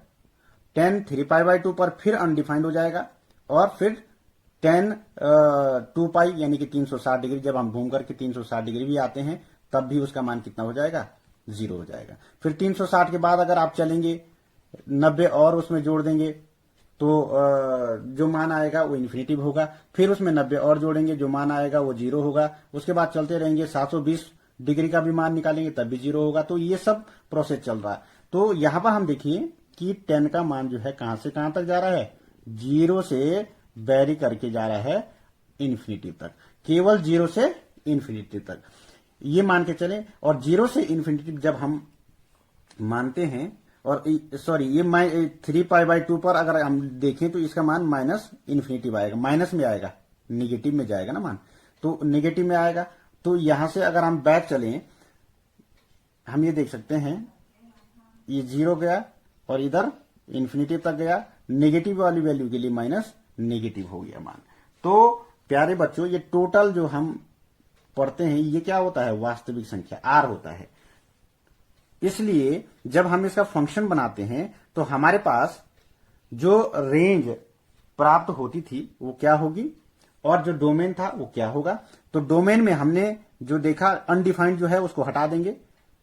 tan 3π/2 पर फिर अनडिफाइंड हो जाएगा, और फिर tan 2 पाई यानी कि 360 डिग्री, जब हम घूम करके 360 डिग्री भी आते हैं तब भी उसका मान कितना हो जाएगा, 0 हो जाएगा। फिर 360 के बाद अगर आप चलेंगे 90 और उसमें जोड़ देंगे तो जो मान आएगा वो इन्फिनिटिव होगा। फिर उसमें 90 और जोड़ेंगे, जो मान आएगा वो 0 होगा। उसके बाद चलते रहेंगे, 720 डिग्री का भी मान निकालेंगे तब भी 0 होगा। तो ये सब प्रोसेस चल रहा है। तो यहां पर हम देखिए कि 10 का मान जो है कहां से कहां तक जा रहा है, 0 से वेरी करके जा रहा है इन्फिनिटिव तक, केवल 0 से इन्फिनिटिव तक ये मान के चले। और 0 से इन्फिनिटिव जब हम मानते हैं, और सॉरी ये 3π/2 पर अगर हम देखें तो इसका मान माइनस इन्फिनिटिव आएगा, माइनस में आएगा, निगेटिव में जाएगा ना मान, तो निगेटिव में आएगा। तो यहां से अगर हम बैक चलें, हम ये देख सकते हैं ये 0 गया और इधर इन्फिनिटिव तक गया, नेगेटिव वाली वैल्यू के लिए माइनस नेगेटिव हो गया मान। तो प्यारे बच्चों, ये टोटल जो हम पढ़ते हैं ये क्या होता है, वास्तविक संख्या आर होता है। इसलिए जब हम इसका फंक्शन बनाते हैं तो हमारे पास जो रेंज प्राप्त होती थी वो क्या होगी, और जो डोमेन था वो क्या होगा। तो डोमेन में हमने जो देखा अनडिफाइंड जो है उसको हटा देंगे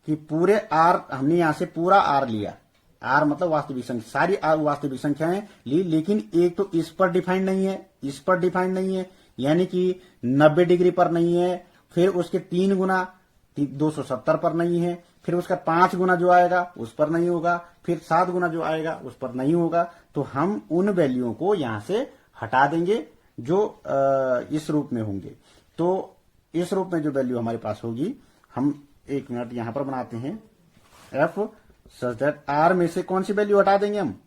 कि पूरे आर, हमने यहां से पूरा आर लिया, आर मतलब वास्तविक संख्या, सारी आर वास्तविक संख्याएं ली, लेकिन एक तो इस पर डिफाइंड नहीं है, इस पर डिफाइंड नहीं है, यानी कि 90 डिग्री पर नहीं है, फिर उसके 3 गुना 270 पर नहीं है, फिर उसका 5 गुना जो आएगा उस पर नहीं होगा, फिर 7 गुना जो आएगा उस पर नहीं होगा। तो हम उन वैल्यूओं को यहां से हटा देंगे जो इस रूप में होंगे। तो इस रूप में जो वैल्यू हमारे पास होगी, हम 1 मिनट यहां पर बनाते हैं, एफ सच दैट आर में से कौन सी वैल्यू हटा देंगे हम,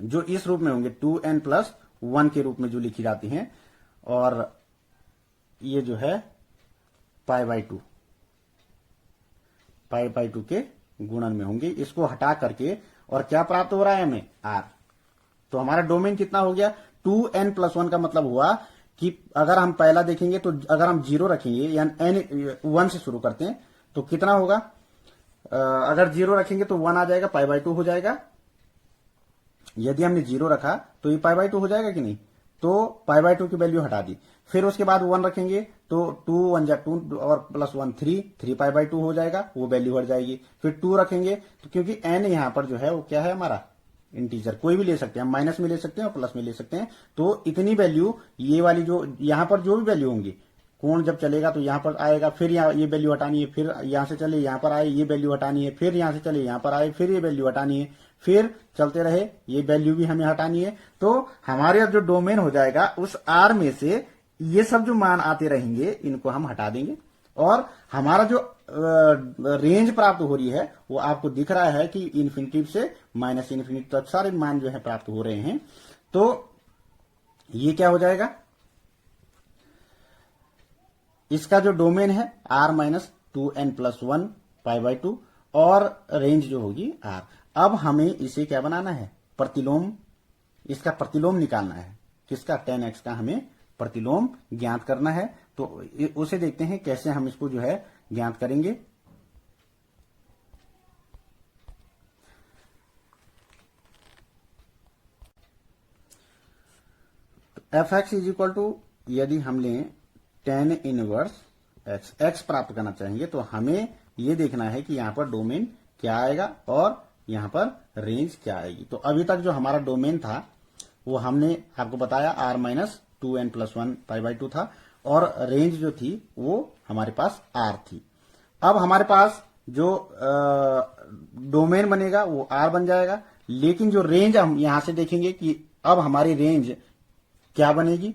जो इस रूप में होंगे 2n+1 के रूप में जो लिखी जाती हैं, और ये जो है π/2 के गुणन में होंगे। इसको हटा करके और क्या प्राप्त हो रहा है हमें, आर। तो हमारा डोमेन कितना हो गया, 2n+1 का मतलब हुआ कि अगर हम पहला देखेंगे तो अगर हम 0 रखेंगे, यानी n 1 से शुरू करते हैं तो कितना होगा, अगर 0 रखेंगे तो 1 आ जाएगा, π/2 हो जाएगा। यदि हमने 0 रखा तो ये π/2 हो जाएगा कि नहीं, तो π/2 की वैल्यू हटा दी। फिर उसके बाद 1 रखेंगे तो 2 1 जा 2 और +1 3π/2 हो जाएगा, वो वैल्यू हट जाएगी। फिर 2 रखेंगे तो क्योंकि n यहां पर जो है वो क्या है हमारा इंटीजर, कोई भी ले सकते हैं, हम माइनस में ले सकते हैं और प्लस में ले सकते हैं। तो इतनी वैल्यू, ये वाली जो यहां पर जो भी वैल्यू होंगी, कोण जब चलेगा तो यहां पर आएगा, फिर यहाँ ये वैल्यू हटानी है, फिर यहां से चले यहां पर आए ये वैल्यू हटानी है, फिर यहां से चले यहां पर आए फिर ये वैल्यू हटानी है, फिर चलते रहे ये वैल्यू भी हमें हटानी है। तो हमारे जो डोमेन हो जाएगा उस आर में से ये सब जो मान आते रहेंगे इनको हम हटा देंगे, और हमारा जो रेंज प्राप्त हो रही है वो आपको दिख रहा है कि इन्फिनिटिव से माइनस इन्फिनिटिव तक सारे मान जो है प्राप्त हो रहे हैं। तो ये क्या हो जाएगा, इसका जो डोमेन है r-2n+1 π/2 और रेंज जो होगी r। अब हमें इसे क्या बनाना है, प्रतिलोम, इसका प्रतिलोम निकालना है, किसका, 10x का हमें प्रतिलोम ज्ञात करना है। तो उसे देखते हैं कैसे हम इसको जो है ज्ञात करेंगे। fx = यदि हम लें tan इनवर्स x, x प्राप्त करना चाहेंगे तो हमें यह देखना है कि यहां पर डोमेन क्या आएगा और यहां पर रेंज क्या आएगी। तो अभी तक जो हमारा डोमेन था वो हमने आपको बताया r-2n+1 π/2 था, और रेंज जो थी वो हमारे पास r थी। अब हमारे पास जो डोमेन बनेगा वो r बन जाएगा, लेकिन जो रेंज हम यहां से देखेंगे कि अब हमारी रेंज क्या बनेगी।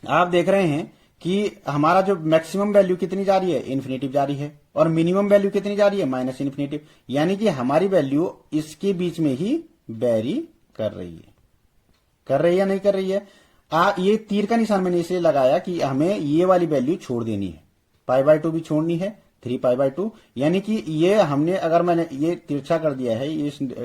आप देख रहे हैं कि हमारा जो मैक्सिमम वैल्यू कितनी जा रही है, इन्फिनिटिव जा रही है, और मिनिमम वैल्यू कितनी जा रही है, माइनस इन्फिनिटिव, यानी कि हमारी वैल्यू इसके बीच में ही वेरी कर रही है या नहीं कर रही है। ये तीर का निशान मैंने इसलिए लगाया कि हमें ये वाली वैल्यू छोड़ देनी है, π/2 भी छोड़नी है, 3π/2, यानी कि ये हमने, अगर मैंने ये तिरछा कर दिया है,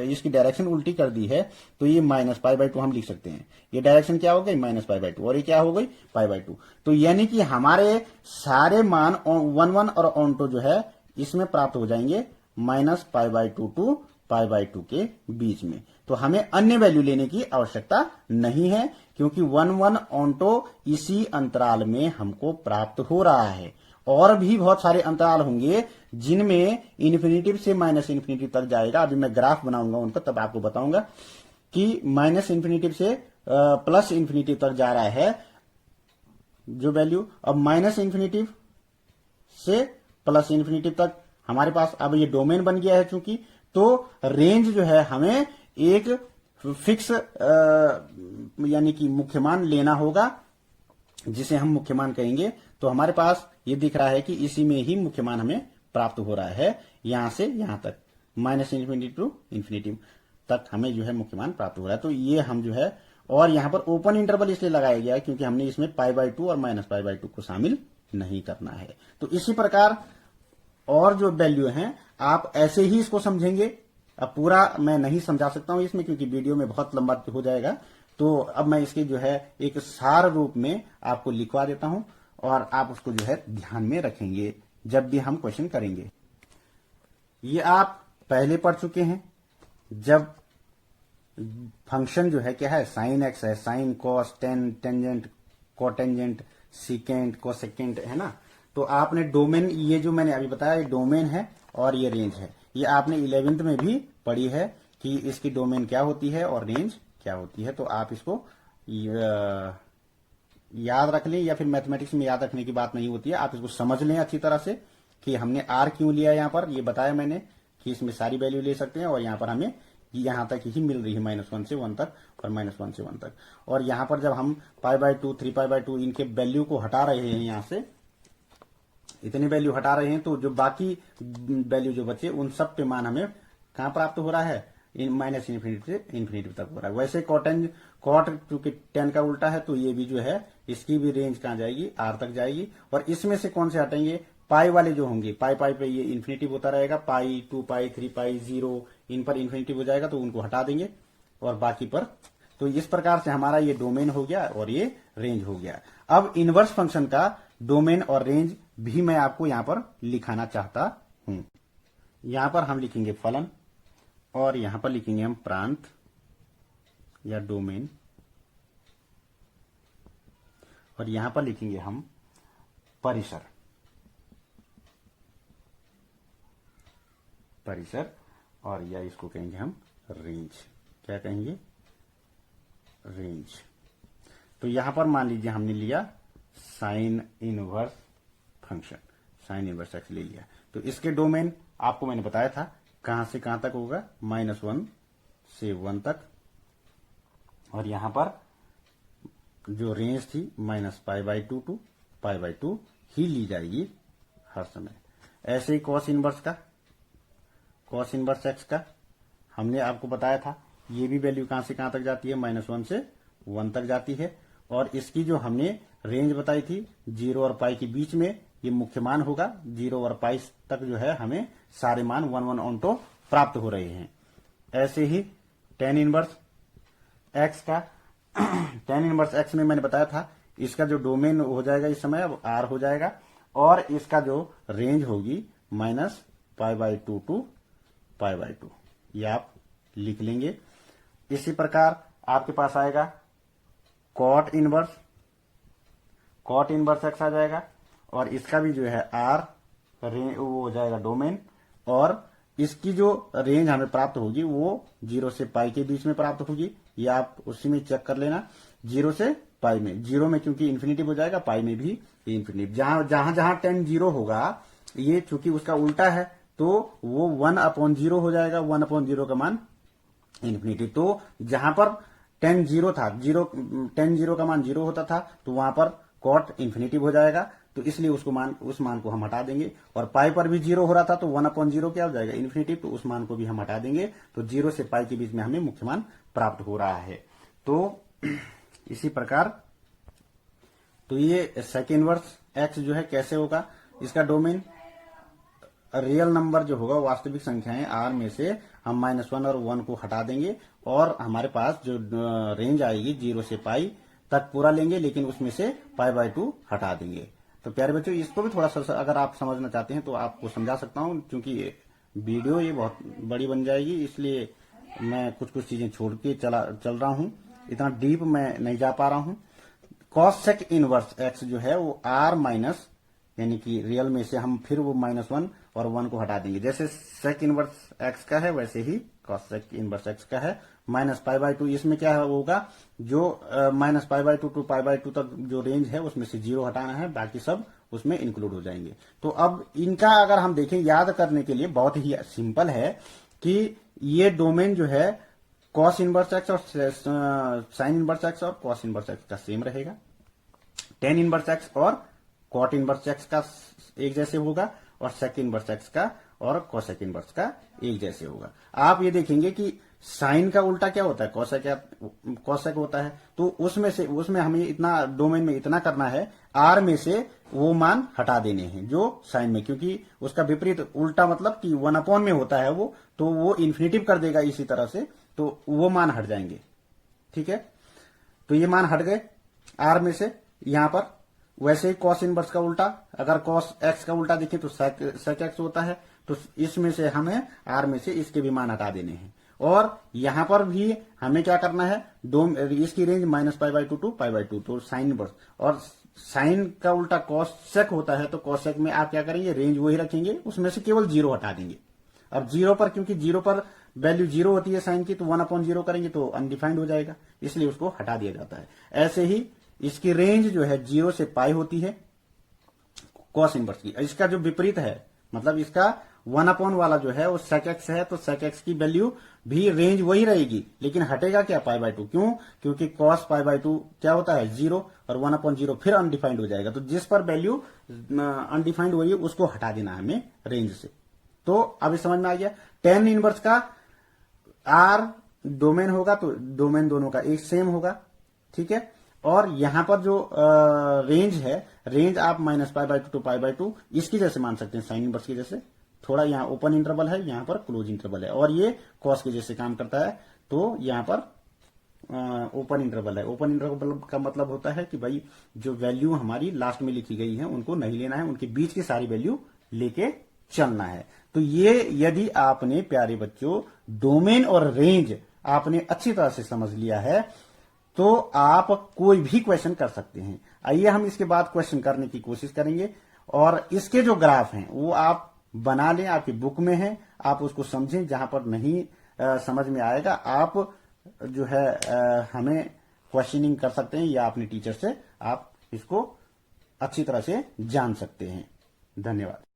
इसकी डायरेक्शन उल्टी कर दी है, तो ये -π/2 हम लिख सकते हैं। ये डायरेक्शन क्या हो गई, -π/2, और ये क्या हो गई, π/2। तो यानी कि हमारे सारे मान 1 और ऑन2 जो है इसमें प्राप्त हो जाएंगे -π/2 टू π/2 के बीच में। तो हमें अन्य वैल्यू लेने की आवश्यकता नहीं है, क्योंकि 1 ऑन2 इसी अंतराल में हमको प्राप्त हो रहा है, और भी बहुत सारे अंतराल होंगे जिनमें इन्फिनिटिव से माइनस इन्फिनिटिव तक जाएगा। अभी मैं ग्राफ बनाऊंगा उनका, तब आपको बताऊंगा कि माइनस इन्फिनिटिव से प्लस इन्फिनिटिव तक जा रहा है जो वैल्यू, अब माइनस इन्फिनिटिव से प्लस इन्फिनिटिव तक हमारे पास अब ये डोमेन बन गया है चूंकि, तो रेंज जो है हमें एक फिक्स यानी कि मुख्य मान लेना होगा जिसे हम मुख्य मान कहेंगे। तो हमारे पास ये दिख रहा है कि इसी में ही मुख्य मान हमें प्राप्त हो रहा है, यहां से यहां तक माइनस इन्फिनिटी टू इन्फिनिटी तक हमें जो है मुख्य मान प्राप्त हो रहा है। तो ये हम जो है, और यहां पर ओपन इंटरवल इसलिए लगाया गया है क्योंकि हमने इसमें π/2 और -π/2 को शामिल नहीं करना है। तो इसी प्रकार और जो वैल्यू हैं आप ऐसे ही इसको समझेंगे। अब पूरा मैं नहीं समझा सकता हूं इसमें क्योंकि वीडियो में बहुत लंबा हो जाएगा, तो अब मैं इसके जो है एक सार रूप में आपको लिखवा देता हूं और आप उसको जो है ध्यान में रखेंगे जब भी हम क्वेश्चन करेंगे। ये आप पहले पढ़ चुके हैं, जब फंक्शन जो है क्या है, साइन एक्स है, sine cos tan tangent cotangent secant cosecant है ना। तो आपने डोमेन, ये जो मैंने अभी बताया, ये डोमेन है और ये रेंज है। ये आपने 11th में भी पढ़ी है कि इसकी डोमेन क्या होती है और रेंज क्या होती है। तो आप इसको याद रख लें, या फिर मैथमेटिक्स में याद रखने की बात नहीं होती है, आप इसको समझ लें अच्छी तरह से कि हमने आर क्यों लिया। यहां पर ये बताया मैंने कि इसमें सारी वैल्यू ले सकते हैं और यहां पर हमें यहां तक ही मिल रही है -1 से 1 तक और -1 से 1 तक। और यहां पर जब हम π/2 3π/2 इनके वैल्यू को हटा रहे हैं, यहां से इतनी वैल्यू हटा रहे हैं, तो जो बाकी वैल्यू जो बचे उन सब पे मान हमें कहां प्राप्त हो रहा है, माइनस इन्फिनिटी से इन्फिनिटी तक हो रहा है। वैसे कॉट चूंकि 10 का उल्टा है, तो ये भी जो है इसकी भी रेंज कहां जाएगी, आर तक जाएगी। और इसमें से कौन से हटेंगे, पाई वाले जो होंगे, पाई पे ये इन्फिनिटिव होता रहेगा, पाई 2π 3π 0 इन पर इन्फिनिटिव हो जाएगा, तो उनको हटा देंगे और बाकी पर। तो इस प्रकार से हमारा ये डोमेन हो गया और ये रेंज हो गया। अब इनवर्स फंक्शन का डोमेन और रेंज भी मैं आपको यहां पर लिखाना चाहता हूं। यहां पर हम लिखेंगे फलन और यहां पर लिखेंगे हम प्रांत या डोमेन, और यहां पर लिखेंगे हम परिसर। और या इसको कहेंगे हम रेंज। क्या कहेंगे, रेंज। तो यहां पर मान लीजिए हमने लिया sine inverse function, sine inverse x ले लिया, तो इसके डोमेन आपको मैंने बताया था कहां से कहां तक होगा, -1 से 1 तक। और यहां पर जो रेंज थी -π/2 टू π/2 ही ली जाएगी हर समय। ऐसे ही कॉस इनवर्स का, कॉस इनवर्स एक्स का हमने आपको बताया था, ये भी वैल्यू कहां से कहां तक जाती है, -1 से 1 तक जाती है। और इसकी जो हमने रेंज बताई थी 0 और पाई के बीच में, ये मुख्य मान होगा, 0 और पाई तक जो है हमें सारे मान 1 ऑन्टो प्राप्त हो रहे हैं। ऐसे ही tan इनवर्स एक्स का, tan इनवर्स एक्स में मैंने बताया था इसका जो डोमेन हो जाएगा इस समय अब आर हो जाएगा, और इसका जो रेंज होगी -π/2 टू π/2, ये आप लिख लेंगे। इसी प्रकार आपके पास आएगा कॉट इनवर्स एक्स आ जाएगा, और इसका भी जो है आर वो हो जाएगा डोमेन, और इसकी जो रेंज हमें प्राप्त होगी वो 0 से पाई के बीच में प्राप्त होगी। ये आप उसी में चेक कर लेना, 0 से पाई में, 0 में क्योंकि इन्फिनिटिव हो जाएगा, पाई में भी इन्फिनिटिव। जहां जहां 10 0 होगा, ये चूंकि उसका उल्टा है तो वो 1/0 हो जाएगा, 1/0 का मान इन्फिनिटी। तो जहां पर 10 0 था, 10 0 का मान 0 होता था, तो वहां पर कॉट इन्फिनिटिव हो जाएगा, तो इसलिए उस मान को हम हटा देंगे। और पाई पर भी 0 हो रहा था, तो 1/0 क्या हो जाएगा, इन्फिनिटिव, तो उस मान को भी हम हटा देंगे। तो 0 से पाई के बीच में हमें मुख्य मान प्राप्त हो रहा है। तो इसी प्रकार तो ये सेकंड इनवर्स एक्स जो है कैसे होगा, इसका डोमेन रियल नंबर जो होगा, वास्तविक संख्याएं आर में से हम -1 और 1 को हटा देंगे, और हमारे पास जो रेंज आएगी 0 से पाई तक पूरा लेंगे, लेकिन उसमें से π/2 हटा देंगे। तो प्यारे बच्चों, इसको भी थोड़ा सा अगर आप समझना चाहते हैं तो आपको समझा सकता हूं, क्योंकि वीडियो ये बहुत बड़ी बन जाएगी, इसलिए मैं कुछ चीजें छोड़ के चल रहा हूं, इतना डीप मैं नहीं जा पा रहा हूं। कॉसेक इनवर्स एक्स जो है वो r यानी कि रियल में से हम फिर वो -1 और 1 को हटा देंगे। जैसे सेक इनवर्स एक्स का है वैसे ही कॉस सेक इनवर्स एक्स का है। -π/2 इसमें क्या होगा, जो -π/2 टू π/2 तक जो रेंज है उसमें से 0 हटाना है, बाकी सब उसमें इंक्लूड हो जाएंगे। तो अब इनका अगर हम देखें याद करने के लिए बहुत ही सिंपल है कि ये डोमेन जो है कॉस इनवर्स एक्स और साइन इनवर्स एक्स और कॉस इनवर्स एक्स का सेम रहेगा। टेन इनवर्स एक्स और कॉट इनवर्स एक्स का एक जैसे होगा और सेक इनवर्स एक्स का और कोसेक इनवर्स का एक जैसे होगा। आप ये देखेंगे कि साइन का उल्टा क्या होता है, कोसेक होता है। तो उसमें हमें इतना डोमेन में इतना करना है, आर में से वो मान हटा देने हैं जो साइन में, क्योंकि उसका विपरीत उल्टा मतलब कि 1 में होता है वो, तो वो इन्फिनेटिव कर देगा इसी तरह से, तो वो मान हट जाएंगे। ठीक है, तो ये मान हट गए आर में से यहां पर। वैसे ही कॉस इनवर्स का उल्टा, अगर कॉस एक्स का उल्टा देखें तो सेक एक्स होता है, तो इसमें से हमें आर में से इसके भी मान हटा देने हैं। और यहां पर भी हमें क्या करना है, इसकी रेंज -π/2 टू π/2, तो साइन इनवर्स। और साइन का उल्टा कॉस सेक होता है, तो कॉस सेक में आप क्या करेंगे, रेंज वही रखेंगे, उसमें से केवल 0 हटा देंगे। अब 0 पर, क्योंकि 0 पर वैल्यू 0 होती है साइन की, तो 1/0 करेंगे तो अनडिफाइंड हो जाएगा, इसलिए उसको हटा दिया जाता है। ऐसे ही इसकी रेंज जो है 0 से पाई होती है कॉस इनवर्स की। इसका जो विपरीत है, मतलब इसका 1 वाला जो है वो सेक एक्स है, तो सेक एक्स की वैल्यू भी रेंज वही रहेगी, लेकिन हटेगा क्या, π/2। क्यों, क्योंकि cos π/2 क्या होता है 0 और 1/0 फिर अनडिफाइंड हो जाएगा। तो जिस पर वैल्यू अनडिफाइंड हो रही है उसको हटा देना है हमें रेंज से। तो अभी समझ में आ गया। टेन इनवर्स का आर डोमेन होगा, तो डोमेन दोनों का एक सेम होगा। ठीक है, और यहां पर जो रेंज है, रेंज आप -π/2 टू π/2 इसकी जैसे मान सकते हैं, साइन इनवर्स की जैसे। थोड़ा यहाँ ओपन इंटरवल है, यहाँ पर क्लोज इंटरवल है, और ये कॉस के जैसे काम करता है। तो यहाँ पर ओपन इंटरवल है। ओपन इंटरवल का मतलब होता है कि भाई जो वैल्यू हमारी लास्ट में लिखी गई है उनको नहीं लेना है, उनके बीच की सारी वैल्यू लेके चलना है। तो ये यदि आपने प्यारे बच्चों डोमेन और रेंज आपने अच्छी तरह से समझ लिया है, तो आप कोई भी क्वेश्चन कर सकते हैं। आइए हम इसके बाद क्वेश्चन करने की कोशिश करेंगे, और इसके जो ग्राफ हैं वो आप बना लें, आपकी बुक में है, आप उसको समझें। जहां पर नहीं समझ में आएगा, आप जो है हमें क्वेश्चनिंग कर सकते हैं, या अपने टीचर से आप इसको अच्छी तरह से जान सकते हैं। धन्यवाद।